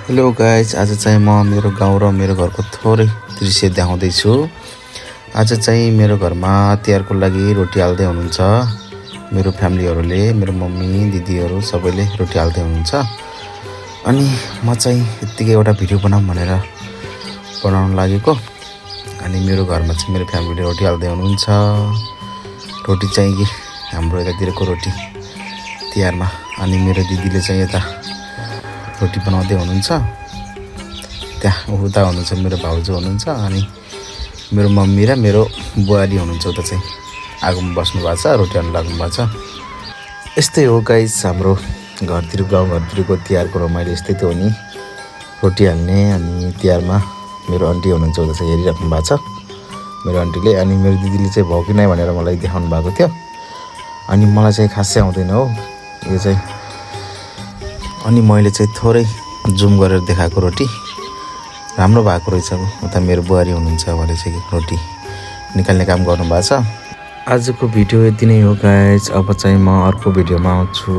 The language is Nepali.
हेलो गाइज, आज चाहिँ म मेरो गाउँ र मेरो घरको थोरै दृश्य देखाउँदैछु। आज चाहिँ मेरो घरमा तिहारको लागि रोटी हाल्दै हुनुहुन्छ। मेरो फ्यामिलीहरूले, मेरो मम्मी दिदीहरू सबैले रोटी हाल्दै हुनुहुन्छ। अनि म चाहिँ यत्तिकै एउटा भिडियो बनाऊँ भनेर बनाउन लागेको। अनि मेरो घरमा चाहिँ मेरो फ्यामिलीले रोटी हाल्दै हुनुहुन्छ। रोटी चाहिँ हाम्रो यतातिरको रोटी तिहारमा। अनि मेरो दिदीले चाहिँ यता रोटी बनाउँदै हुनुहुन्छ। त्यहाँ उता हुनुहुन्छ मेरो भाउजू हुनुहुन्छ। अनि मेरो मम्मी र मेरो बुहारी हुनुहुन्छ। उता चाहिँ आगोमा बस्नु भएको छ, रोटी हाल्नु लाग्नु भएको छ। यस्तै हो गाइस, हाम्रो घरतिर गाउँघरतिरको तिहारको रमाइलो यस्तै थियो नि, रोटी हाल्ने। अनि तिहारमा मेरो आन्टी हुनुहुन्छ, उता चाहिँ हेरिराख्नु भएको छ मेरो आन्टीले। अनि मेरो दिदीले चाहिँ भयो कि नै भनेर मलाई देखाउनु भएको थियो। अनि मलाई चाहिँ खासै आउँदैन हो यो चाहिँ। अनि मैले चाहिँ थोरै जुम गरेर देखाएको रोटी राम्रो भएको रहेछ। उता मेरो बुहारी हुनुहुन्छ, उहाँले चाहिँ रोटी निकाल्ने काम गर्नुभएको छ। आजको भिडियो यति नै हो गाइज। अब चाहिँ म अर्को भिडियोमा आउँछु।